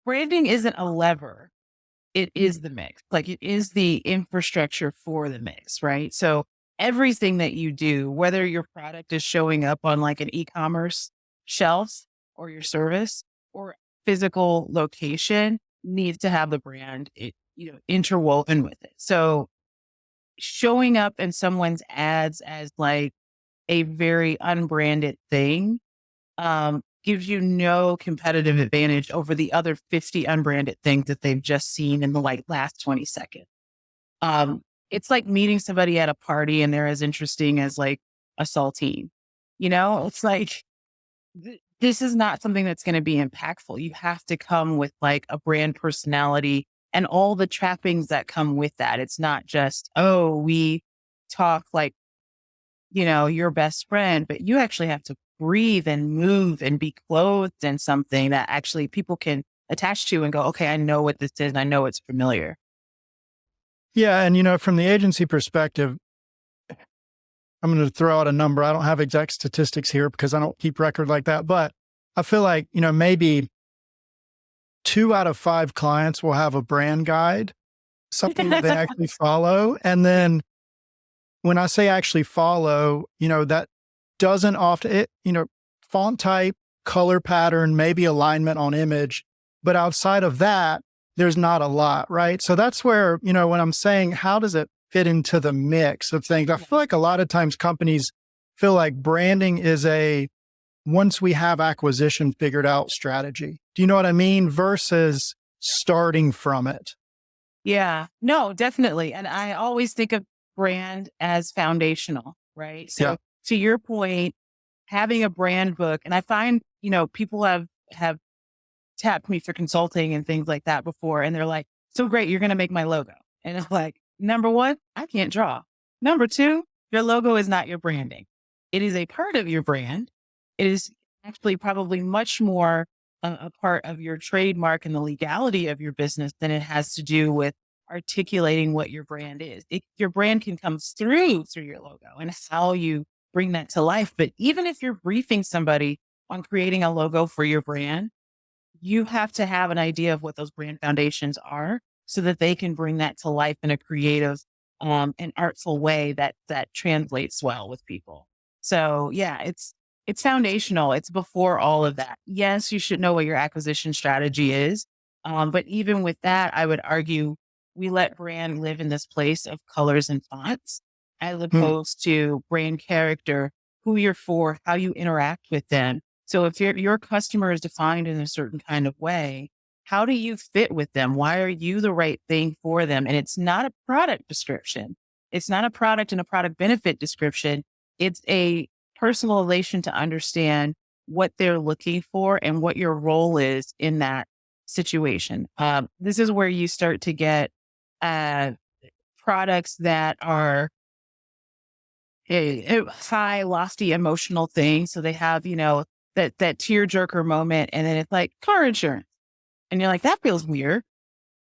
branding isn't a lever. It is the mix. Like it is the infrastructure for the mix, right? So everything that you do, whether your product is showing up on like an e-commerce shelves or your service or physical location needs to have the brand, interwoven with it. So showing up in someone's ads as like a very unbranded thing gives you no competitive advantage over the other 50 unbranded things that they've just seen in the like last 20 seconds. Um, it's like meeting somebody at a party and they're as interesting as like a saltine. It's like this is not something that's going to be impactful. You have to come with like a brand personality and all the trappings that come with that. It's not just, oh, we talk like your best friend, but you actually have to breathe and move and be clothed in something that actually people can attach to and go, okay, I know what this is and I know it's familiar. Yeah. And, from the agency perspective, I'm going to throw out a number. I don't have exact statistics here because I don't keep record like that, but I feel like, maybe 2 out of 5 clients will have a brand guide, something that they actually follow. And then when I say actually follow, that doesn't often, font type, color pattern, maybe alignment on image, but outside of that, there's not a lot, right? So that's where, when I'm saying, how does it fit into the mix of things? I feel like a lot of times companies feel like branding is once we have acquisition figured out strategy. Do you know what I mean? Versus starting from it. Yeah, no, definitely. And I always think of brand as foundational, right? So to your point, having a brand book, and I find, people have tapped me for consulting and things like that before. And they're like, so great, you're going to make my logo. And I'm like, number one, I can't draw. Number two, your logo is not your branding. It is a part of your brand. It is actually probably much more a part of your trademark and the legality of your business than it has to do with articulating what your brand is. Your brand can come through your logo and how you bring that to life. But even if you're briefing somebody on creating a logo for your brand, you have to have an idea of what those brand foundations are so that they can bring that to life in a creative and artful way that translates well with people. So yeah, it's foundational. It's before all of that. Yes, you should know what your acquisition strategy is. But even with that, I would argue we let brand live in this place of colors and fonts as opposed to brand character, who you're for, how you interact with them. So if your customer is defined in a certain kind of way, how do you fit with them? Why are you the right thing for them? And it's not a product description. It's not a product and a product benefit description. It's a personalization to understand what they're looking for and what your role is in that situation. This is where you start to get products that are a high, lofty emotional thing. So they have, that tearjerker moment. And then it's like car insurance. And you're like, that feels weird.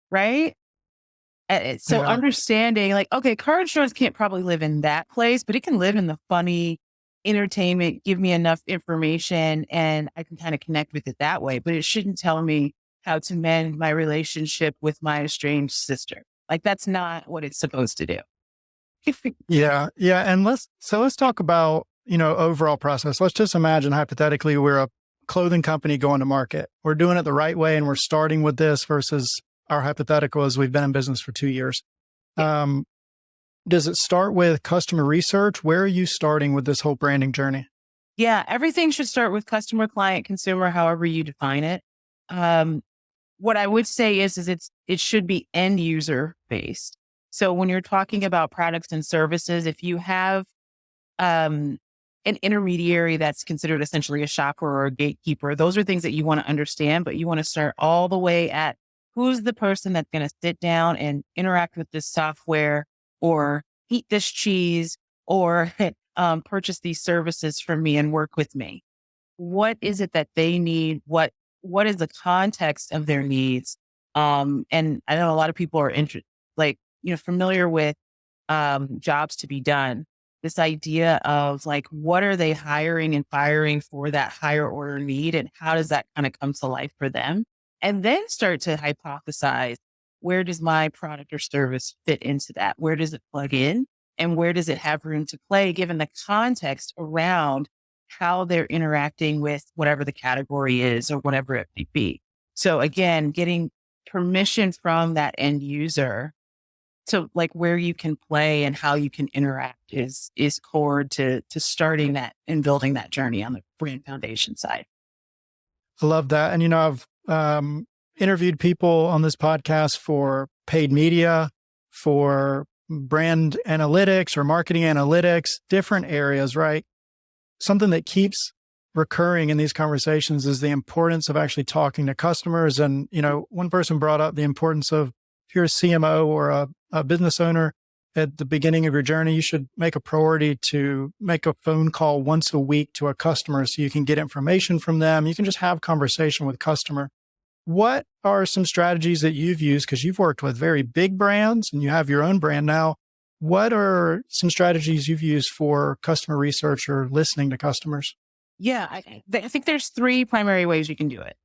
Right. So understanding like, okay, car insurance can't probably live in that place, but it can live in the funny entertainment, give me enough information and I can kind of connect with it that way. But it shouldn't tell me how to mend my relationship with my estranged sister. Like that's not what it's supposed to do. Yeah. And let's talk about, overall process. Let's just imagine hypothetically, we're a clothing company going to market. We're doing it the right way. And we're starting with this versus our hypothetical is we've been in business for 2 years. Does it start with customer research? Where are you starting with this whole branding journey? Yeah. Everything should start with customer, client, consumer, however you define it. What I would say is it should be end user based. So when you're talking about products and services, if you have an intermediary that's considered essentially a shopper or a gatekeeper, those are things that you want to understand, but you want to start all the way at who's the person that's going to sit down and interact with this software or eat this cheese or purchase these services from me and work with me. What is it that they need? What is the context of their needs? And I know a lot of people are familiar with jobs to be done. This idea of like, what are they hiring and firing for that higher order need? And how does that kind of come to life for them? and then start to hypothesize, where does my product or service fit into that? Where does it plug in? And where does it have room to play given the context around how they're interacting with whatever the category is or whatever it may be? So again, getting permission from that end user to like where you can play and how you can interact is core to starting that and building that journey on the brand foundation side. I love that. And, I've interviewed people on this podcast for paid media, for brand analytics or marketing analytics, different areas, right? Something that keeps recurring in these conversations is the importance of actually talking to customers. And, one person brought up the importance of, if you're a CMO or a business owner at the beginning of your journey, you should make a priority to make a phone call once a week to a customer so you can get information from them. You can just have conversation with customer. What are some strategies that you've used? Because you've worked with very big brands and you have your own brand now. What are some strategies you've used for customer research or listening to customers? Yeah, I think there's three primary ways you can do it.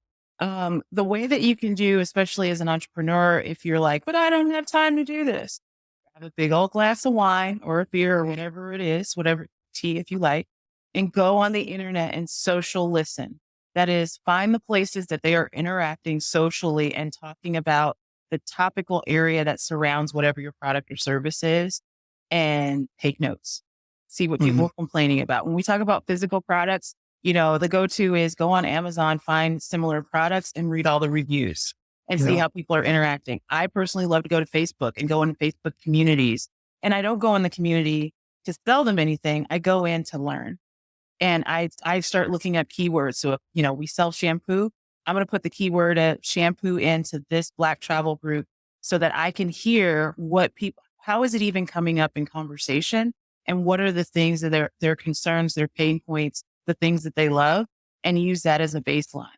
The way that you can do, especially as an entrepreneur, if you're like, but I don't have time to do this, have a big old glass of wine or a beer or whatever it is, whatever tea, if you like, and go on the internet and social listen. That is, find the places that they are interacting socially and talking about the topical area that surrounds whatever your product or service is, and take notes. See what people are complaining about. When we talk about physical products, the go-to is go on Amazon, find similar products and read all the reviews and see how people are interacting. I personally love to go to Facebook and go into Facebook communities. And I don't go in the community to sell them anything. I go in to learn. And I start looking at keywords. So if, we sell shampoo, I'm going to put the keyword shampoo into this Black travel group so that I can hear how is it even coming up in conversation? And what are the things that their concerns, their pain points, the things that they love, and use that as a baseline.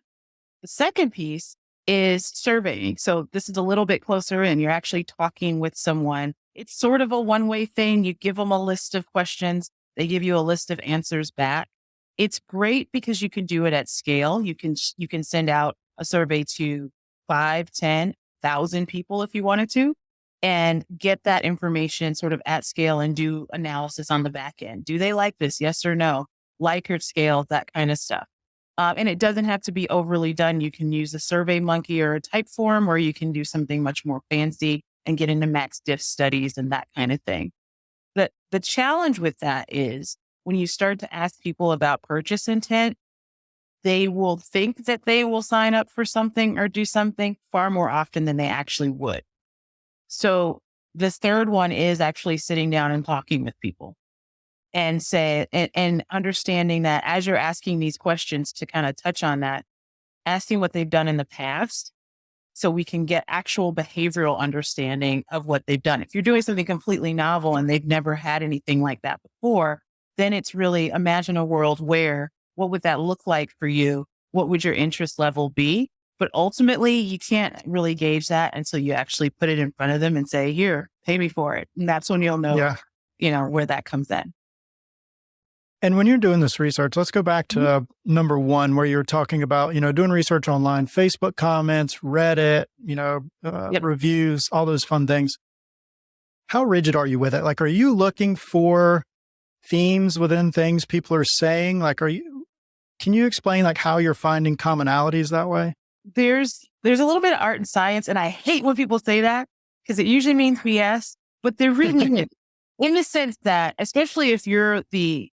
The second piece is surveying. So this is a little bit closer in. You're actually talking with someone. It's sort of a one-way thing. You give them a list of questions. They give you a list of answers back. It's great because you can do it at scale. You can send out a survey to 5, 10,000 people if you wanted to, and get that information sort of at scale and do analysis on the back end. Do they like this? Yes or no? Likert scale, that kind of stuff. And it doesn't have to be overly done. You can use a Survey Monkey or a Typeform, or you can do something much more fancy and get into max diff studies and that kind of thing. The challenge with that is when you start to ask people about purchase intent, they will think that they will sign up for something or do something far more often than they actually would. So the third one is actually sitting down and talking with people and and understanding that as you're asking these questions, to kind of touch on that, asking what they've done in the past so we can get actual behavioral understanding of what they've done. If you're doing something completely novel and they've never had anything like that before, then it's really imagine a world where, what would that look like for you? What would your interest level be? But ultimately, you can't really gauge that until you actually put it in front of them and say, here, pay me for it. And that's when you'll know, where that comes in. And when you're doing this research, let's go back to number one, where you're talking about, doing research online, Facebook comments, Reddit, reviews, all those fun things. How rigid are you with it? Like, are you looking for themes within things people are saying? Like, can you explain like how you're finding commonalities that way? There's a little bit of art and science, and I hate when people say that because it usually means BS, but they're really in the sense that, especially if you're the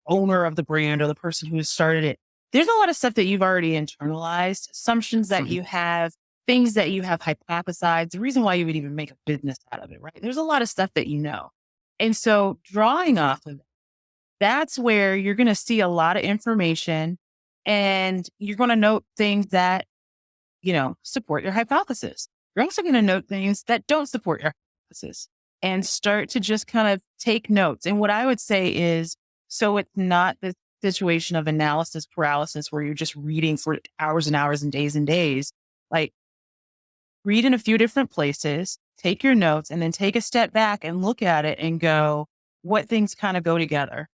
owner of the brand or the person who started it, there's a lot of stuff that you've already internalized, assumptions that you have, things that you have hypothesized, the reason why you would even make a business out of it, right? There's a lot of stuff that you know. And so drawing off of it, that's where you're going to see a lot of information, and you're going to note things that, support your hypothesis. You're also going to note things that don't support your hypothesis and start to just kind of take notes. And what I would say is, so it's not this situation of analysis paralysis where you're just reading for hours and hours and days. Like, read in a few different places, take your notes, and then take a step back and look at it and go, what things kind of go together?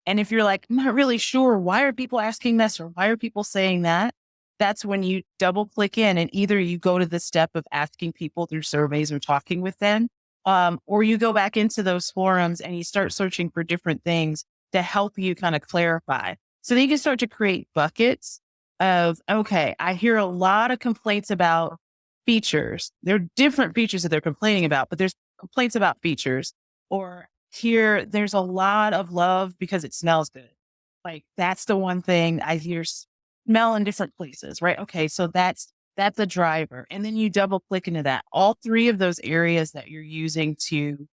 And if you're like, I'm not really sure, why are people asking this or why are people saying that? that's when you double click in, and either you go to the step of asking people through surveys or talking with them, or you go back into those forums and you start searching for different things to help you kind of clarify. So then you can start to create buckets of, okay, I hear a lot of complaints about features. There are different features that they're complaining about, but there's complaints about features. Or here, there's a lot of love because it smells good. Like that's the one thing I hear smell in different places, right? Okay, so that's a driver. And then you double click into that. All three of those areas that you're using to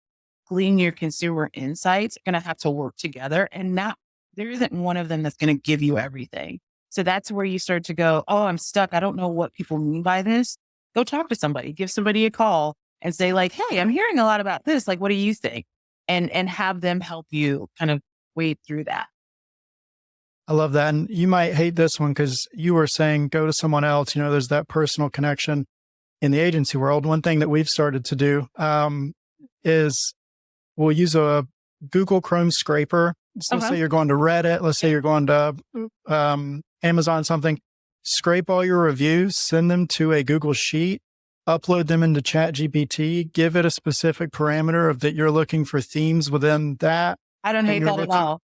glean your consumer insights are going to have to work together, and not there isn't one of them that's going to give you everything. So that's where you start to go, oh, I'm stuck. I don't know what people mean by this. Go talk to somebody, give somebody a call and say like, hey, I'm hearing a lot about this. Like, what do you think? And have them help you kind of wade through that. I love that. And you might hate this one because you were saying go to someone else. There's that personal connection in the agency world. One thing that we've started to do is we'll use a Google Chrome scraper. So let's say you're going to Reddit. Let's say you're going to Amazon, something. Scrape all your reviews, send them to a Google Sheet, upload them into ChatGPT, give it a specific parameter of that you're looking for themes within that. I don't hate that at all.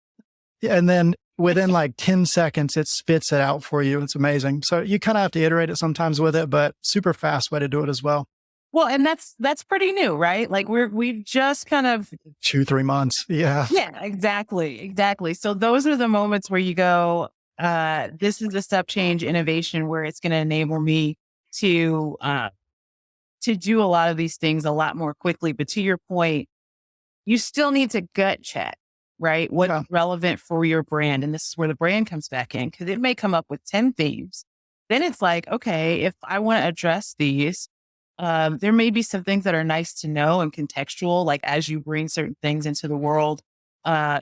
And then within like 10 seconds, it spits it out for you. It's amazing. So you kind of have to iterate it sometimes with it, but super fast way to do it as well. Well, and that's pretty new, right? Like we've just kind of 2-3 months. Yeah. Yeah, exactly. So those are the moments where you go, this is a step change innovation where it's going to enable me to do a lot of these things a lot more quickly. But to your point, you still need to gut check, right? What's relevant for your brand. And this is where the brand comes back in, because it may come up with 10 themes. Then it's like, okay, if I want to address these, there may be some things that are nice to know and contextual, like as you bring certain things into the world,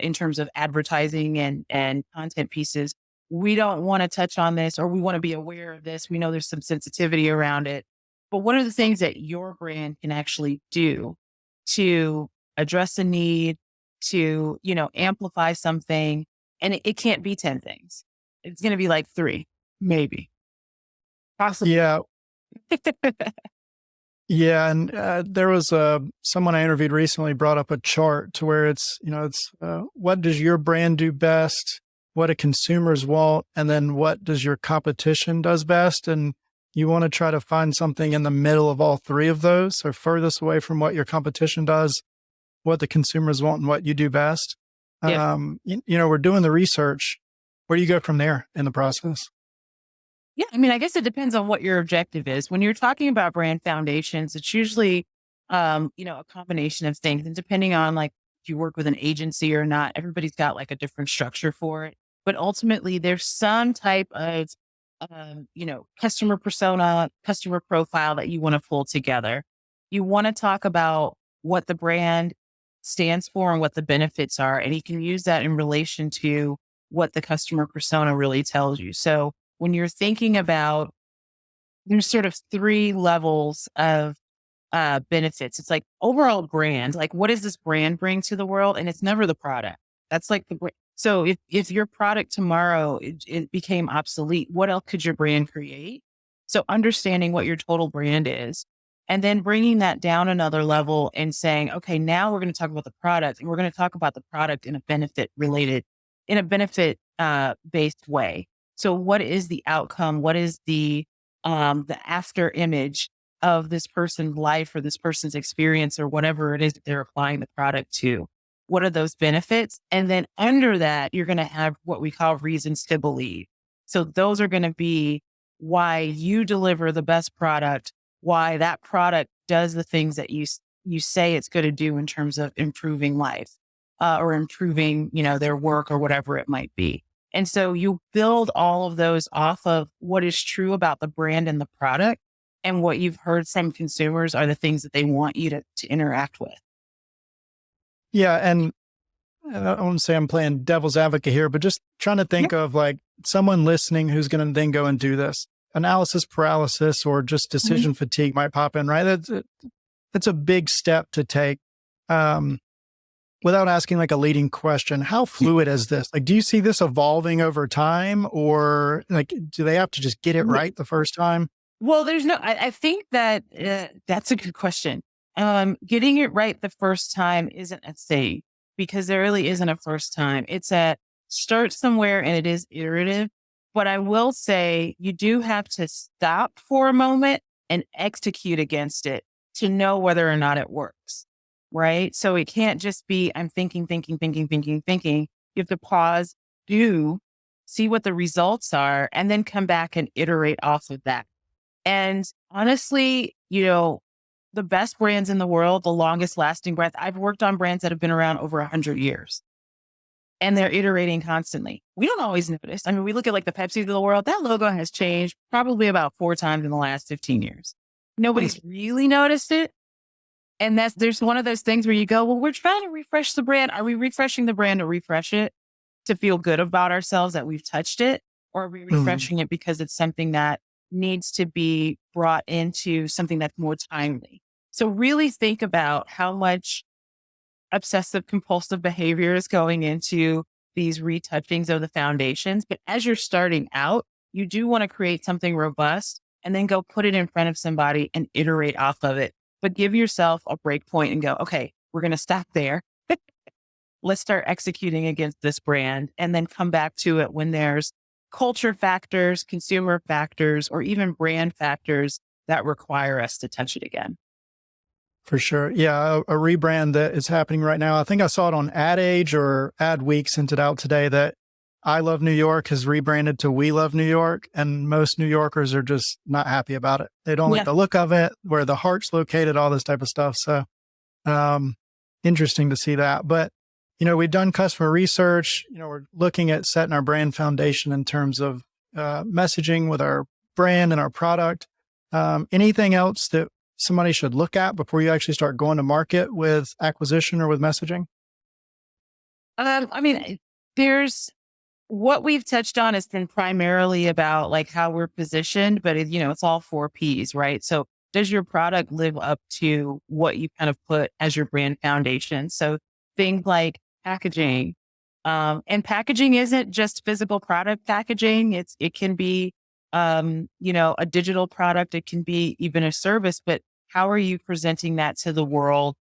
in terms of advertising and content pieces, we don't want to touch on this, or we want to be aware of this. We know there's some sensitivity around it, but what are the things that your brand can actually do to address a need, to, amplify something? And it can't be 10 things. It's going to be like 3, maybe. Possibly. Yeah. Yeah. And there was someone I interviewed recently brought up a chart to where it's what does your brand do best? What do consumers want? And then what does your competition does best? And you want to try to find something in the middle of all three of those, or furthest away from what your competition does, what the consumers want, and what you do best. Yeah. We're doing the research. Where do you go from there in the process? Yeah. I mean, I guess it depends on what your objective is. When you're talking about brand foundations, it's usually, a combination of things. And depending on like if you work with an agency or not, everybody's got like a different structure for it. But ultimately, there's some type of, customer persona, customer profile that you want to pull together. You want to talk about what the brand stands for and what the benefits are. And you can use that in relation to what the customer persona really tells you. So when you're thinking about, there's sort of 3 levels of benefits. It's like overall brand, like what does this brand bring to the world? And it's never the product. That's like the so if your product tomorrow it became obsolete, what else could your brand create? So understanding what your total brand is, and then bringing that down another level and saying, okay, now we're going to talk about the product, and we're going to talk about the product in a benefit based way. So what is the outcome? What is the after image of this person's life or this person's experience or whatever it is that they're applying the product to? What are those benefits? And then under that, you're going to have what we call reasons to believe. So those are going to be why you deliver the best product, why that product does the things that you say it's going to do in terms of improving life, or improving, their work or whatever it might be. And so you build all of those off of what is true about the brand and the product, and what you've heard from consumers are the things that they want you to interact with. Yeah. And I don't want to say I'm playing devil's advocate here, but just trying to think of like someone listening who's going to then go and do this. Analysis paralysis or just decision fatigue might pop in, right? That's a big step to take. without asking like a leading question, how fluid is this? Like, do you see this evolving over time, or like, do they have to just get it right the first time? Well, I think that that's a good question. Getting it right the first time isn't a thing because there really isn't a first time. It's a start somewhere and it is iterative. But I will say you do have to stop for a moment and execute against it to know whether or not it works. Right. So it can't just be, I'm thinking. You have to pause, do, see what the results are, and then come back and iterate off of that. And honestly, the best brands in the world, the longest lasting brands, I've worked on brands that have been around over 100 years and they're iterating constantly. We don't always notice. I mean, we look at like the Pepsis of the world, that logo has changed probably about 4 times in the last 15 years. Nobody's really noticed it. And there's one of those things where you go, well, we're trying to refresh the brand. Are we refreshing the brand to refresh it, to feel good about ourselves that we've touched it? Or are we refreshing it because it's something that needs to be brought into something that's more timely? So really think about how much obsessive compulsive behavior is going into these retouchings of the foundations. But as you're starting out, you do want to create something robust and then go put it in front of somebody and iterate off of it. But give yourself a break point and go, okay, we're going to stop there. Let's start executing against this brand and then come back to it when there's culture factors, consumer factors, or even brand factors that require us to touch it again. For sure. Yeah. A rebrand that is happening right now. I think I saw it on Ad Age or Ad Week sent it out today that I Love New York has rebranded to We Love New York. And most New Yorkers are just not happy about it. They don't like the look of it, where the heart's located, all this type of stuff. So interesting to see that. But, we've done customer research. We're looking at setting our brand foundation in terms of messaging with our brand and our product. Anything else that somebody should look at before you actually start going to market with acquisition or with messaging? There's what we've touched on has been primarily about like how we're positioned, but it's all 4 Ps, right? So does your product live up to what you kind of put as your brand foundation? So things like packaging, and packaging isn't just physical product packaging. It can be, a digital product. It can be even a service, but how are you presenting that to the world?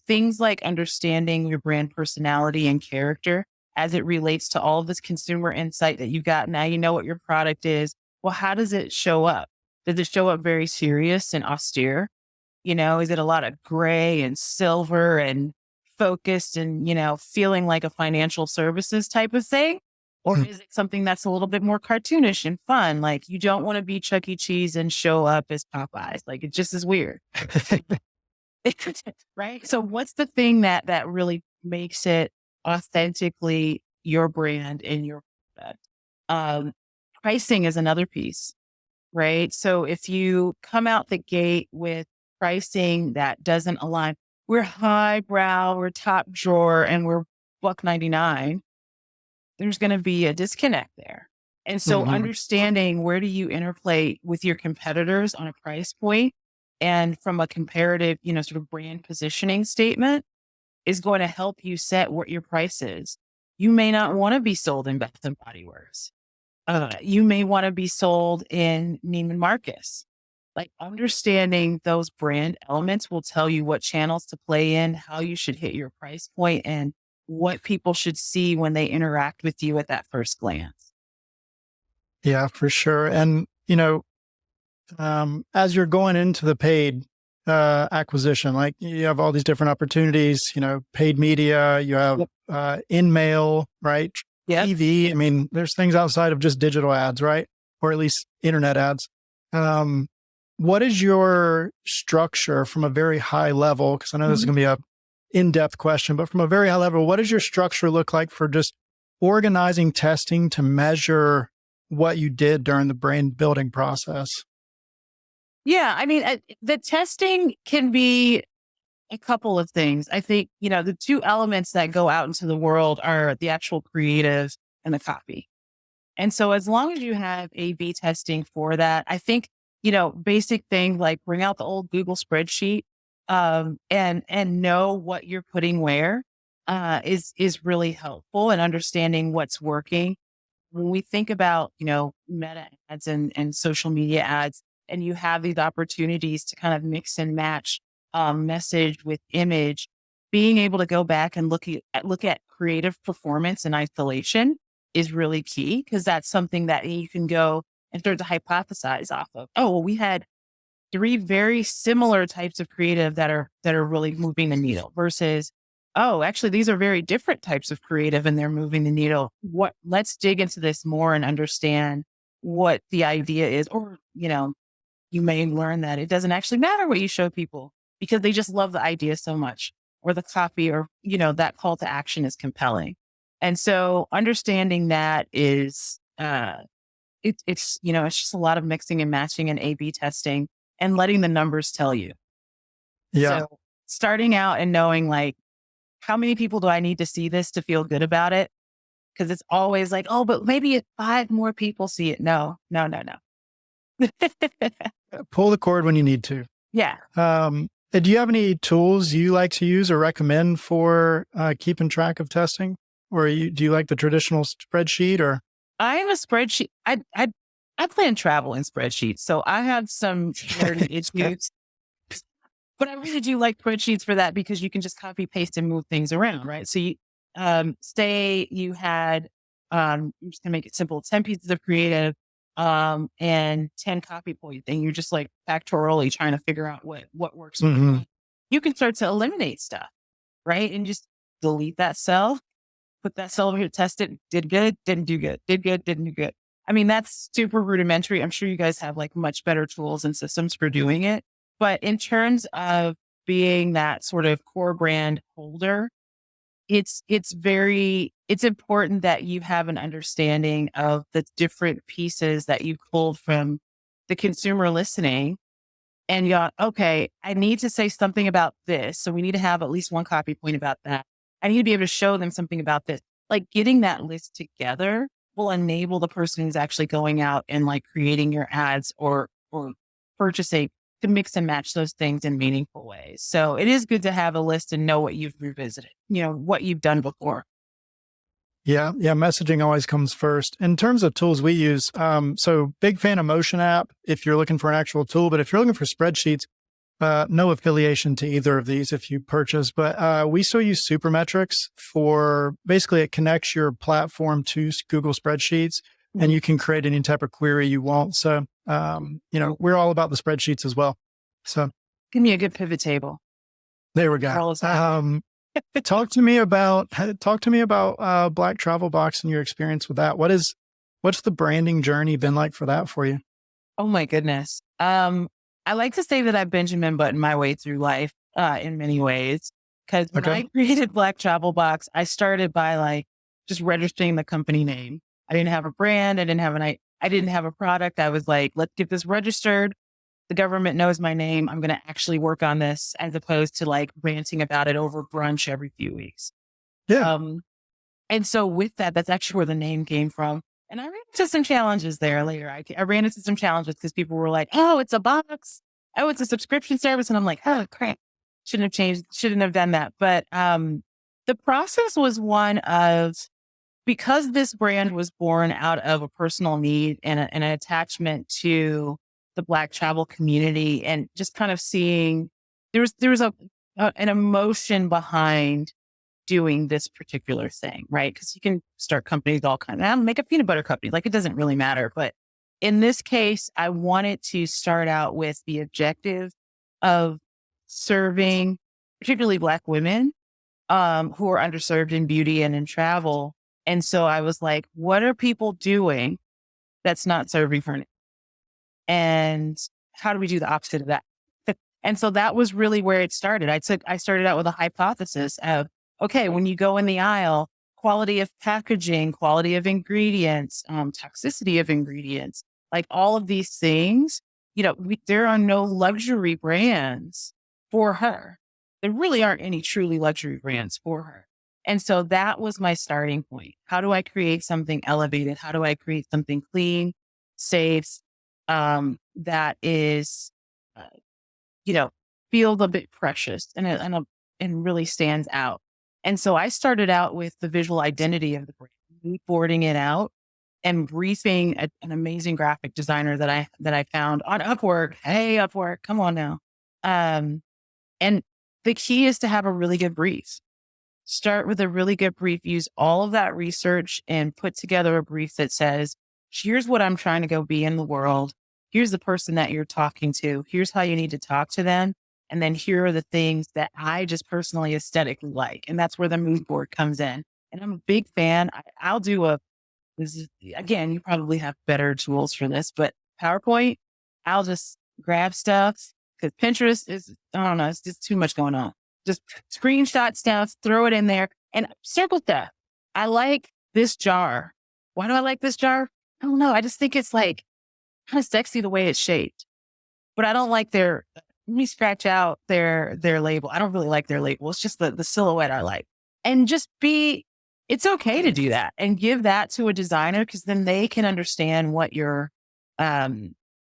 Things like understanding your brand personality and character as it relates to all of this consumer insight that you got. Now you know what your product is. Well, how does it show up? Does it show up very serious and austere? Is it a lot of gray and silver and focused and, feeling like a financial services type of thing? Or is it something that's a little bit more cartoonish and fun? Like you don't want to be Chuck E. Cheese and show up as Popeyes. Like it just is weird. Right? So what's the thing that really makes it authentically your brand and your product? Pricing is another piece, right? So if you come out the gate with pricing that doesn't align, we're highbrow, we're top drawer, and we're $1.99. There's going to be a disconnect there. And so understanding where do you interplay with your competitors on a price point and from a comparative, sort of brand positioning statement is going to help you set what your price is. You may not want to be sold in Bath and Body Works. You may want to be sold in Neiman Marcus. Like understanding those brand elements will tell you what channels to play in, how you should hit your price point, and what people should see when they interact with you at that first glance. Yeah, for sure. And, as you're going into the paid acquisition, like you have all these different opportunities, paid media, you have in mail, right? TV. I mean, there's things outside of just digital ads, right? Or at least internet ads. What is your structure from a very high level? Because I know this is going to be a in-depth question, but from a very high level, what does your structure look like for just organizing testing to measure what you did during the brand building process? Yeah, the testing can be a couple of things. I think, the 2 elements that go out into the world are the actual creative and the copy. And so as long as you have A/B testing for that, I think, basic things like bring out the old Google spreadsheet, and know what you're putting where. is really helpful in understanding what's working. When we think about, meta ads and social media ads, and you have these opportunities to kind of mix and match message with image, being able to go back and look at creative performance in isolation is really key, because that's something that you can go and start to hypothesize off of. Oh, well, we had three very similar types of creative that are really moving the needle versus, oh, actually, these are very different types of creative and they're moving the needle. Let's dig into this more and understand what the idea is. Or, you may learn that it doesn't actually matter what you show people because they just love the idea so much, or the copy, or, that call to action is compelling. And so understanding that is, it's just a lot of mixing and matching and A/B testing and letting the numbers tell you. Yeah. So starting out and knowing, like, how many people do I need to see this to feel good about it? Because it's always like, oh, but maybe if 5 more people see it. No, no, no, no. Pull the cord when you need to. Yeah. Do you have any tools you like to use or recommend for keeping track of testing? Or do you like the traditional spreadsheet or? I have a spreadsheet. I plan travel in spreadsheets. So I have some nerdy issues, but I really do like spreadsheets for that, because you can just copy, paste, and move things around, right? So say you had, I'm just gonna make it simple, 10 pieces of creative, and 10 copy points, and you're just like factorially trying to figure out what works. Mhm. You can start to eliminate stuff, right? And just delete that cell, put that cell over here, test it, did good, didn't do good, did good, didn't do good. I mean, that's super rudimentary. I'm sure you guys have like much better tools and systems for doing it. But in terms of being that sort of core brand holder, it's important that you have an understanding of the different pieces that you pulled from the consumer listening. And you're, okay, I need to say something about this. So we need to have at least one copy point about that. I need to be able to show them something about this. Like, getting that list together will enable the person who's actually going out and like creating your ads or purchasing, to mix and match those things in meaningful ways. So it is good to have a list and know what you've revisited, what you've done before. Yeah. Yeah. Messaging always comes first. In terms of tools we use, so big fan of Motion app if you're looking for an actual tool, but if you're looking for spreadsheets, no affiliation to either of these if you purchase, but we still use Supermetrics for basically it connects your platform to Google Spreadsheets and you can create any type of query you want. So, we're all about the spreadsheets as well. So Give me a good pivot table. there we go. Talk to me about BlackTravelBox and your experience with that. What's the branding journey been like for that for you? Oh my goodness. I like to say that I Benjamin Button my way through life in many ways. Because when I created BlackTravelBox, I started by like just registering the company name. I didn't have a brand. I didn't have a product. I was like, let's get this registered. The government knows my name. I'm going to actually work on this, as opposed to like ranting about it over brunch every few weeks. Yeah. And so with that, that's actually where the name came from. And I ran into some challenges there later. I ran into some challenges because people were like, oh, it's a box. Oh, it's a subscription service. And I'm like, oh, crap. Shouldn't have done that. But the process was one of, because this brand was born out of a personal need and an attachment to the Black travel community, and just kind of seeing there was an emotion behind doing this particular thing, right? Because you can start companies all kind of, make a peanut butter company, like it doesn't really matter. But in this case, I wanted to start out with the objective of serving particularly Black women who are underserved in beauty and in travel. And so I was like, what are people doing that's not serving for anything? And how do we do the opposite of that? And so that was really where it started. I started out with a hypothesis of, okay, when you go in the aisle, quality of packaging, quality of ingredients, toxicity of ingredients, like all of these things, there are no luxury brands for her. There really aren't any truly luxury brands for her. And so that was my starting point. How do I create something elevated? How do I create something clean, safe, that is, feels a bit precious and really stands out? And so I started out with the visual identity of the brand, mood boarding it out and briefing an amazing graphic designer that I found on Upwork. Hey, Upwork, come on now. Um, and the key is to have a really good brief. Start with a really good brief, use all of that research and put together a brief that says, here's what I'm trying to go be in the world. Here's the person that you're talking to. Here's how you need to talk to them. And then here are the things that I just personally aesthetically like. And that's where the mood board comes in. And I'm a big fan. I'll do this is, again, you probably have better tools for this, but PowerPoint, I'll just grab stuff because Pinterest is, I don't know, it's just too much going on. Just screenshot stuff, throw it in there and circle stuff. I like this jar. Why do I like this jar? I don't know. I just think it's like kind of sexy the way it's shaped, but I don't like let me scratch out their label. I don't really like their label. It's just the silhouette I like. And just it's okay to do that and give that to a designer because then they can understand what your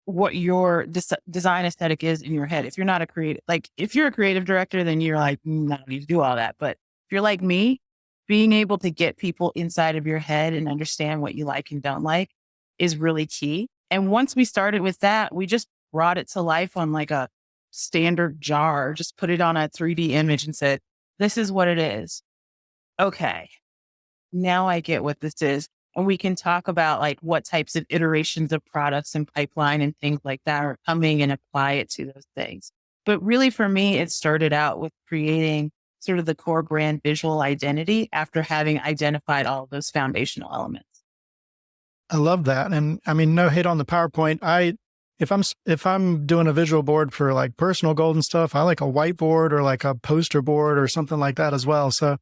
design aesthetic is in your head. If you're not a creative, like if you're a creative director, then you're like, I don't need to do all that. But if you're like me, being able to get people inside of your head and understand what you like and don't like is really key. And once we started with that, we just brought it to life on like a standard jar, just put it on a 3D image and said, this is what it is. Okay. Now I get what this is. And we can talk about like what types of iterations of products and pipeline and things like that are coming and apply it to those things. But really for me, it started out with creating sort of the core brand visual identity after having identified all of those foundational elements. I love that. And I mean, no hate on the PowerPoint. If I'm doing a visual board for like personal goals and stuff, I like a whiteboard or like a poster board or something like that as well. So,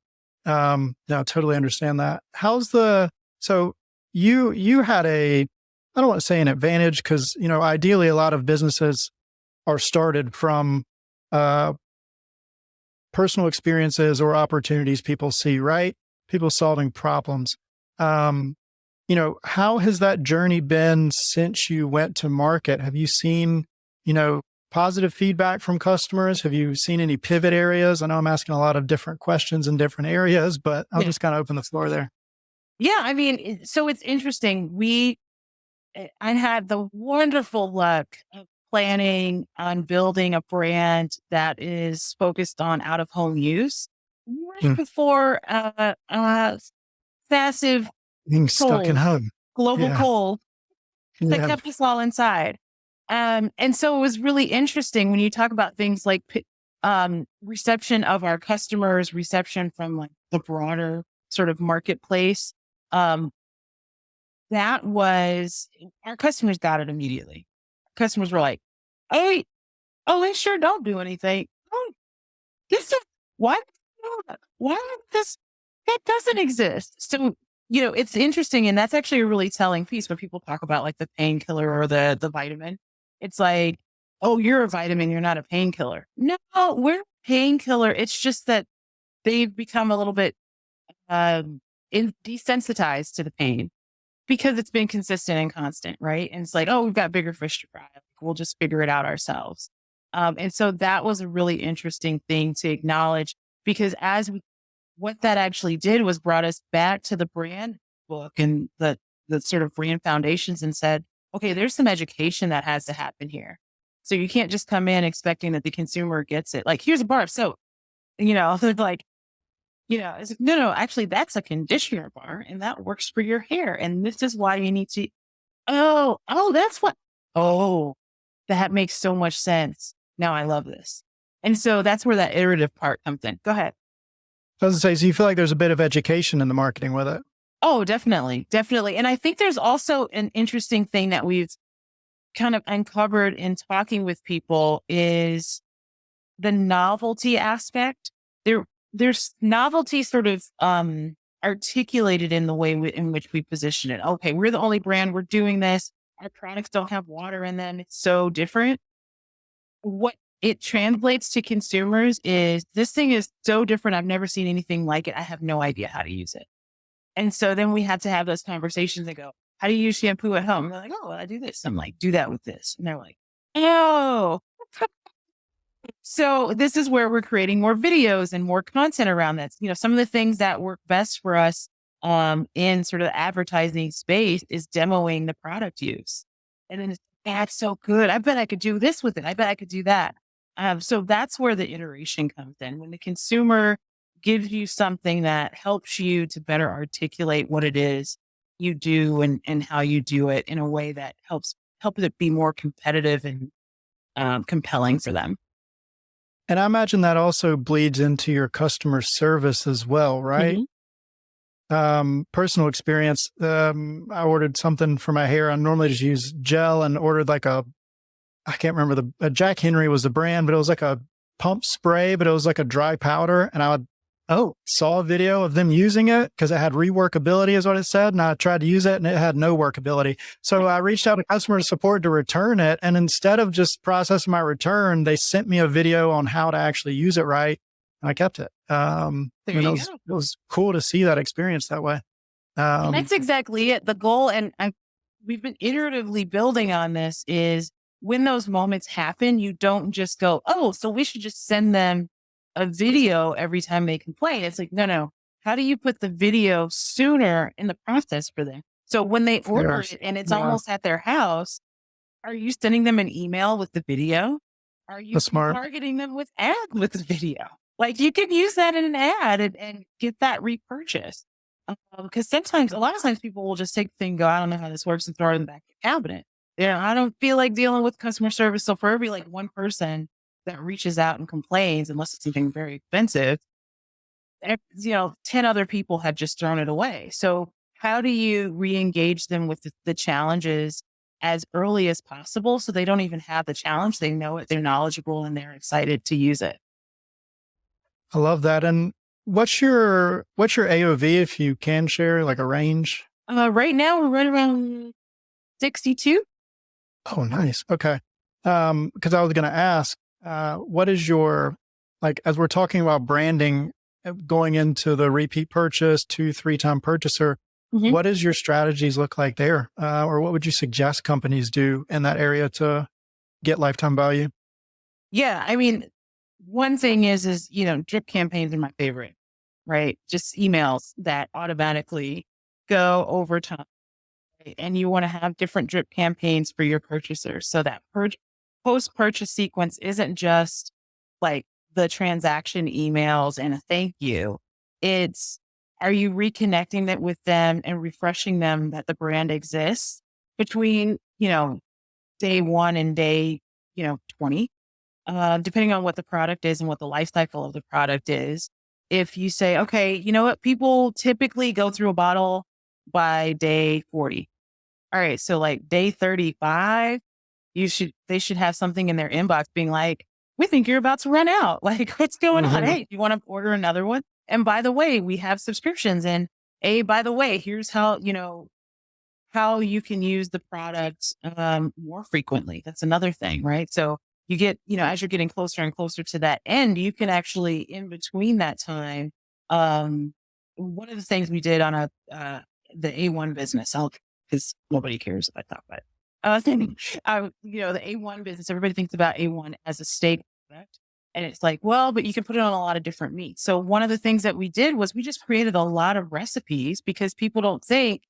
no, totally understand that. So you had I don't want to say an advantage because, ideally a lot of businesses are started from, personal experiences or opportunities people see, right? People solving problems. How has that journey been since you went to market? Have you seen, positive feedback from customers? Have you seen any pivot areas? I know I'm asking a lot of different questions in different areas, but I'll just kind of open the floor there. Yeah. I mean, so it's interesting. I had the wonderful luck of planning on building a brand that is focused on out of home use right before, massive Being stuck in cold, home. global Yeah. cold that Yeah. kept us all inside. And so it was really interesting when you talk about things like reception of our customers, reception from like the broader sort of marketplace. That was our customers got it immediately. Customers were like, "Hey, oh, they sure don't do anything. Oh, this is what? Why this? That doesn't exist." So it's interesting, and that's actually a really telling piece when people talk about like the painkiller or the vitamin. It's like, oh, you're a vitamin, you're not a painkiller. No, we're a painkiller. It's just that they've become a little bit desensitized to the pain because it's been consistent and constant, right? And it's like, oh, we've got bigger fish to fry. We'll just figure it out ourselves. And so that was a really interesting thing to acknowledge because what that actually did was brought us back to the brand book and the sort of brand foundations and said, okay, there's some education that has to happen here. So you can't just come in expecting that the consumer gets it. Like, here's a bar of soap, they're like, it's like, no, actually that's a conditioner bar and that works for your hair. And this is why you need to, that's what, that makes so much sense. Now I love this. And so that's where that iterative part comes in. Go ahead. I was going to say, so you feel like there's a bit of education in the marketing with it? Oh, definitely. Definitely. And I think there's also an interesting thing that we've kind of uncovered in talking with people is the novelty aspect. There's novelty sort of articulated in the way in which we position it. Okay, we're the only brand, we're doing this. Our products don't have water in them. It's so different. What it translates to consumers is this thing is so different. I've never seen anything like it. I have no idea how to use it. And so then we had to have those conversations and go, how do you use shampoo at home? And they're like, oh, well, I do this. I'm like, do that with this. And they're like, oh. So this is where we're creating more videos and more content around that. Some of the things that work best for us in sort of the advertising space is demoing the product use. And then that's so good. I bet I could do this with it. I bet I could do that. So that's where the iteration comes in. When the consumer gives you something that helps you to better articulate what it is you do and how you do it in a way that helps it be more competitive and compelling for them. And I imagine that also bleeds into your customer service as well, right? Personal experience. I ordered something for my hair. I normally just use gel and ordered like I can't remember Jack Henry was the brand, but it was like a pump spray, but it was like a dry powder. And I saw a video of them using it because it had reworkability is what it said. And I tried to use it and it had no workability. So I reached out to customer support to return it. And instead of just processing my return, they sent me a video on how to actually use it right. And I kept it. It was cool to see that experience that way. And that's exactly it. The goal, and we've been iteratively building on this, is when those moments happen, you don't just go, oh, so we should just send them a video every time they complain. It's like, no. How do you put the video sooner in the process for them? So when they order it and it's almost at their house, are you sending them an email with the video? Are you targeting them with ads with the video? Like you can use that in an ad and get that repurchased. Because a lot of times people will just take the thing, go, I don't know how this works, and throw it in the back of the cabinet. I don't feel like dealing with customer service. So for every one person that reaches out and complains, unless it's something very expensive, 10 other people have just thrown it away. So how do you re-engage them with the challenges as early as possible so they don't even have the challenge? They know it, they're knowledgeable, and they're excited to use it. I love that. And what's your AOV, if you can share, like a range? Right now we're right around 62. Oh, nice. Okay. Because I was going to ask, what is your, as we're talking about branding, going into the repeat purchase, 2-3 time purchaser, what does your strategies look like there? Or what would you suggest companies do in that area to get lifetime value? Yeah. I mean, one thing is, drip campaigns are my favorite, right? Just emails that automatically go over time. Right? And you want to have different drip campaigns for your purchasers. So that post-purchase sequence isn't just like the transaction emails and a thank you. It's, are you reconnecting that with them and refreshing them that the brand exists between, day 1 and day, 20? Depending on what the product is and what the life cycle of the product is. If you say, okay, you know what, people typically go through a bottle by day 40. All right. So day 35, they should have something in their inbox being like, we think you're about to run out. What's going on? Hey, you want to order another one? And by the way, we have subscriptions. And by the way, here's how, how you can use the product more frequently. That's another thing, right? So you get, as you're getting closer and closer to that end, you can actually, in between that time, one of the things we did on the A1 business, because nobody cares if I talk about it. The A1 business, everybody thinks about A1 as a steak product. And it's like, well, but you can put it on a lot of different meats. So one of the things that we did was we just created a lot of recipes because people don't think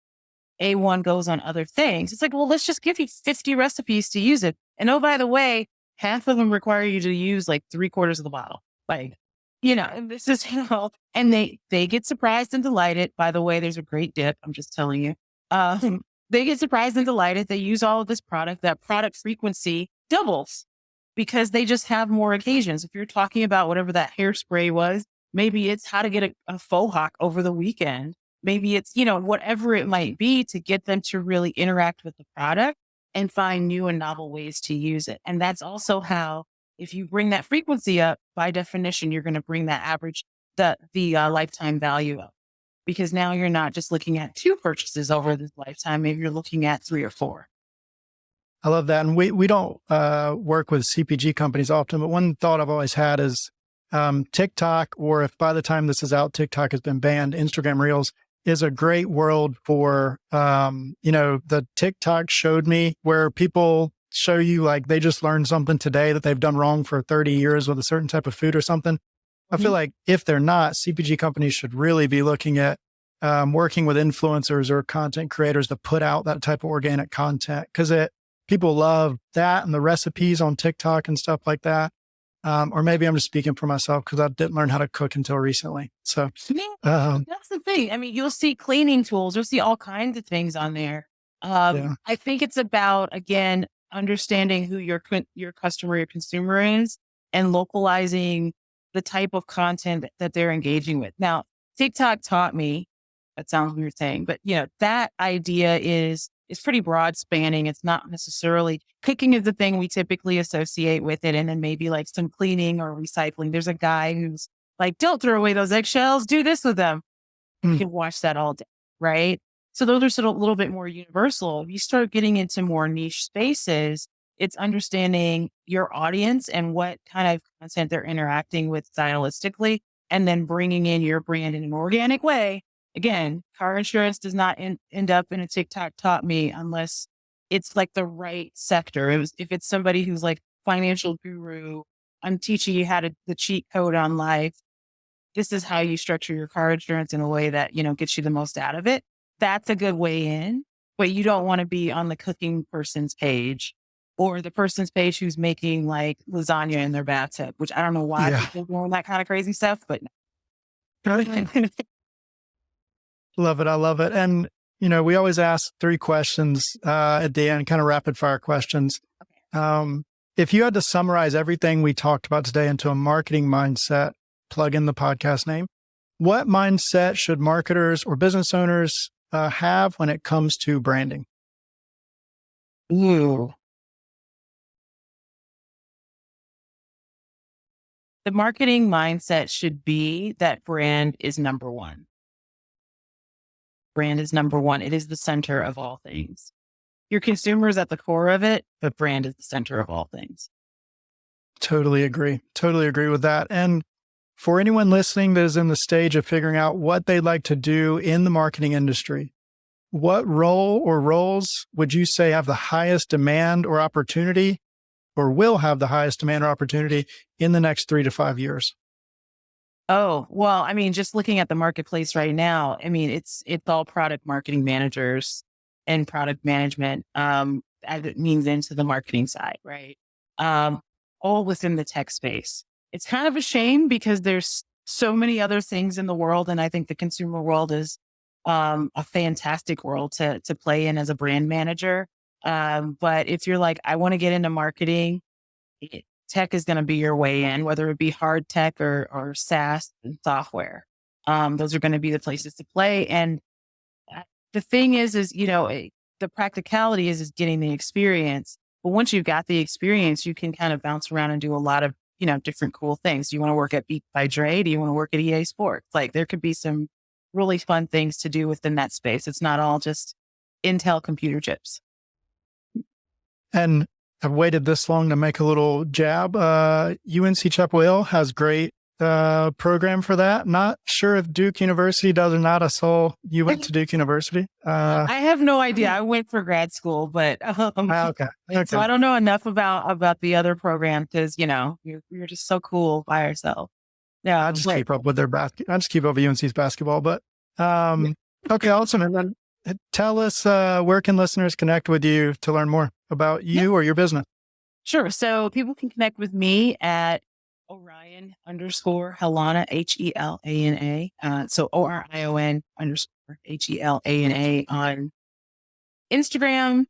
A1 goes on other things. It's like, well, let's just give you 50 recipes to use it. And oh, by the way, half of them require you to use 3/4 of the bottle. And this is, and they get surprised and delighted. By the way, there's a great dip. I'm just telling you. They get surprised and delighted. They use all of this product. That product frequency doubles because they just have more occasions. If you're talking about whatever that hairspray was, maybe it's how to get a faux hawk over the weekend. Maybe it's, whatever it might be to get them to really interact with the product and find new and novel ways to use it. And that's also how, if you bring that frequency up, by definition, you're going to bring that average, the lifetime value up. Because now you're not just looking at 2 purchases over this lifetime. Maybe you're looking at 3 or 4. I love that. And we don't work with CPG companies often, but one thought I've always had is TikTok, or if by the time this is out, TikTok has been banned, Instagram Reels is a great world for, the TikTok showed me where people show you like they just learned something today that they've done wrong for 30 years with a certain type of food or something. I feel like if they're not, CPG companies should really be looking at working with influencers or content creators to put out that type of organic content, because people love that and the recipes on TikTok and stuff like that. Or maybe I'm just speaking for myself because I didn't learn how to cook until recently. So that's the thing. I mean, you'll see cleaning tools, you'll see all kinds of things on there. I think it's about, again, understanding who your customer, your consumer is, and localizing the type of content that they're engaging with. Now, TikTok taught me, that sounds weird saying, but that idea is pretty broad spanning. It's not necessarily cooking is the thing we typically associate with it. And then maybe like some cleaning or recycling. There's a guy who's like, don't throw away those eggshells, do this with them. You can watch that all day, right? So those are sort of a little bit more universal. If you start getting into more niche spaces, it's understanding your audience and what kind of content they're interacting with stylistically, and then bringing in your brand in an organic way. Again, car insurance does not end up in a TikTok taught me unless it's like the right sector. If it's somebody who's like financial guru, I'm teaching you how the cheat code on life. This is how you structure your car insurance in a way that, gets you the most out of it. That's a good way in, but you don't want to be on the cooking person's page or the person's page who's making like lasagna in their bathtub, which I don't know why people are doing that kind of crazy stuff, but Love it. I love it. And, we always ask 3 questions at the end, kind of rapid fire questions. If you had to summarize everything we talked about today into a marketing mindset, plug in the podcast name, what mindset should marketers or business owners have when it comes to branding? Ooh. The marketing mindset should be that brand is number one. Brand is number one. It is the center of all things. Your consumer is at the core of it, but brand is the center of all things. Totally agree. Totally agree with that. And for anyone listening that is in the stage of figuring out what they'd like to do in the marketing industry, what role or roles would you say have the highest demand or opportunity, or will have the highest demand or opportunity in the next 3 to 5 years? Oh, well, I mean, just looking at the marketplace right now, I mean, it's all product marketing managers and product management, as it means into the marketing side, right? All within the tech space. It's kind of a shame because there's so many other things in the world. And I think the consumer world is a fantastic world to play in as a brand manager. But if you're like, I want to get into marketing, tech is going to be your way in, whether it be hard tech or SaaS and software. Those are going to be the places to play. And the thing is, the practicality is getting the experience. But once you've got the experience, you can kind of bounce around and do a lot of, different cool things. Do you want to work at Beat by Dre? Do you want to work at EA Sports? Like there could be some really fun things to do within that space. It's not all just Intel computer chips. And I've waited this long to make a little jab. UNC Chapel Hill has great program for that. Not sure if Duke University does or not. I saw you went to Duke University. I have no idea. I went for grad school, but okay. So I don't know enough about the other program because you're just so cool by yourself. Yeah, I just keep up with their I just keep up with UNC's basketball. But okay, awesome. And then tell us where can listeners connect with you to learn more about you or your business? Sure. So people can connect with me at Orion _Helana, HELANA. So ORION _HELANA on Instagram.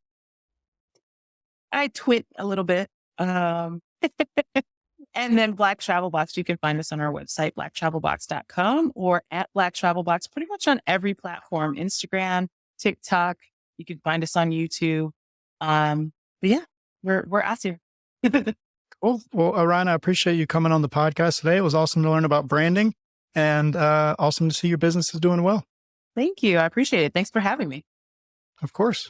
I twit a little bit. And then BlackTravelBox, you can find us on our website, blacktravelbox.com, or at BlackTravelBox, pretty much on every platform, Instagram, TikTok. You can find us on YouTube. But yeah, we're out here. Cool. Well, Orion, I appreciate you coming on the podcast today. It was awesome to learn about branding and awesome to see your business is doing well. Thank you. I appreciate it. Thanks for having me. Of course.